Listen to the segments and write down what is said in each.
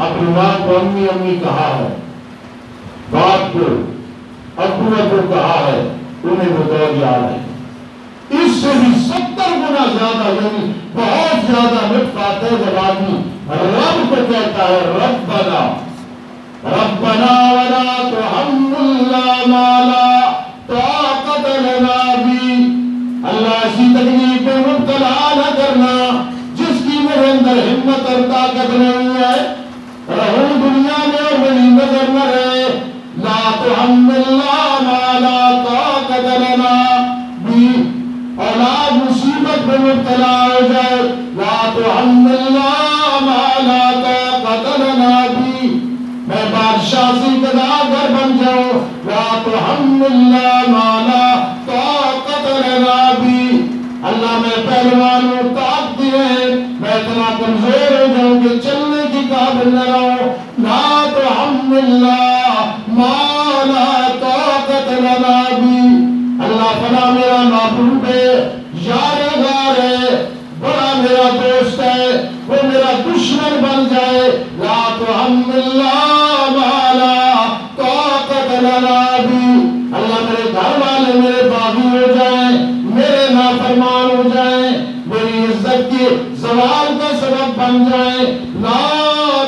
اپنی ماں کو امی امی کہا ہے، باپ کو ابو ابو کہا ہے، انہیں وہ دور یاد ہے۔ اس سے بھی 70 گنا زیادہ، یعنی بہت زیادہ لطف آتا ہے جب آدمی رب کو کہتا ہے ربنا ربنا ولا تحملنا ما لا طاقت لنا به، اللہ ایسی تکلیف میں مبتلا نہ کرنا جس کی میرے اندر ہمت اور طاقت نہیں ہے، رہوں دنیا میں اور میری نظر نہ رہے، لا تحملنا ما لا طاقت لنا به، اولاد مصیبت میں مبتلا ہو جائے، لا تحملنا ما لا طاقت لنا به، میں بادشاہ سے گداگر بن جاؤں، لا تحملنا ما لا طاقت لنا به، اللہ میں پہلوان ہوں، طاقت ہے، میں اتنا کمزور ہو جاؤں کہ چلنے کی قابل نہ رہوں، لا تحملنا ما لا طاقت لنا به، اللہ فلا میرا محبوب ہے، یار غار ہے، بڑا میرا دوست ہے، وہ میرا دشمن بن جائے، لا تحملنا ما لا طاقت لنا به، اللہ میرے گھر والے میرے باغی ہو جائیں، میرے نافرمان ہو جائیں، میری عزت کی زوال کا سبب بن جائیں، لا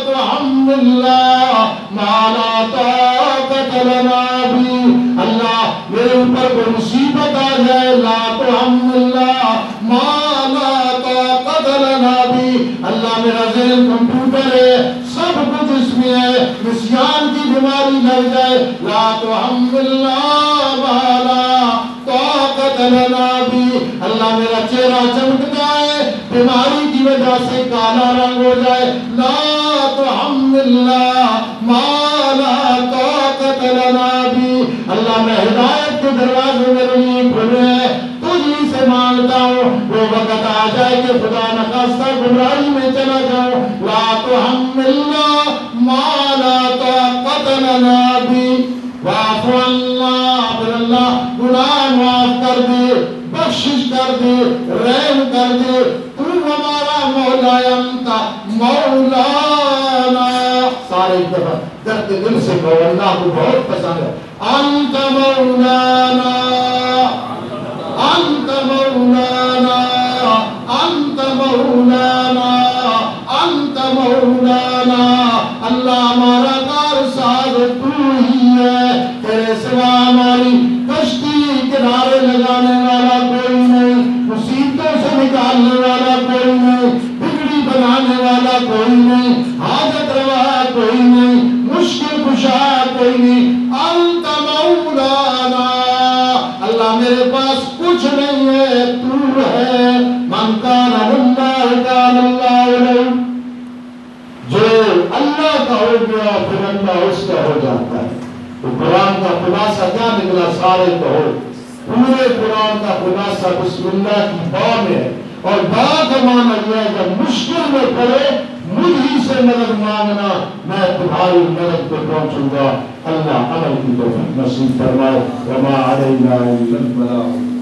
تحملنا ما لا طاقت لنا به، اللہ میرے اوپر کوئی مصیبت آ جائے، لا تحملنا ما لا طاقت لنا به، اللہ میرا ذہن کمپیوٹر ہے، سب کچھ اس میں ہے، نسیان کی بیماری لگ جائے، لا تحملنا ما لا طاقت لنا به، اللہ میرا چہرہ چمکتا ہے، بیماری کی وجہ سے کالا رنگ ہو جائے، لا تحملنا ما لا طاقت لنا به، اللہ میں ہدایت کے دروازے میرے لیے کھلے ہیں، تجھی سے مانگتا ہوں، وہ وقت آ جائے کہ خدا نخواستہ گمراہی میں چلا جاؤں، لا تحملنا ما لا طاقت لنا به، واعف عنا، پھر اللہ گناہ معاف کر دے، بخشش کر دے، رحم کر دے، تو ہمارا مولا، انت مولانا، سارے ایک دفعہ درد دل سے کہو، اللہ کو بہت پسند ہے، انت مولانا انت مولانا انت مولانا انت مولانا، اللہ ہمارا کارساز تو ہی ہے، تیرے سوا ہماری کشتی کنارے لگانے والا کوئی نہیں، مصیبتوں سے نکالنے والا کوئی نہیں، بگڑی بنانے والا کوئی نہیں، حاجت روا کوئی نہیں، مشکل کشا کوئی نہیں، انت مولانا، اللہ میرے پاس کچھ نہیں ہے، تو ہے، من کان للہ کان اللہ لہ، جو اللہ کا ہو گیا پھر اللہ اس کا ہو جاتا ہے۔ تو قرآن کا خلاصہ کیا نکلا؟ سارے کہو، پورے قرآن کا خلاصہ بسم اللہ کی با میں ہے، اور با کا معنی یہ ہے جب مشکل میں پڑے مجھ سے مدد مانگنا، میں تمہاری مدد پہ پہنچوں گا، اللہ عمل کی توفیق نصیب فرمائے، وما علینا الا البلاغ۔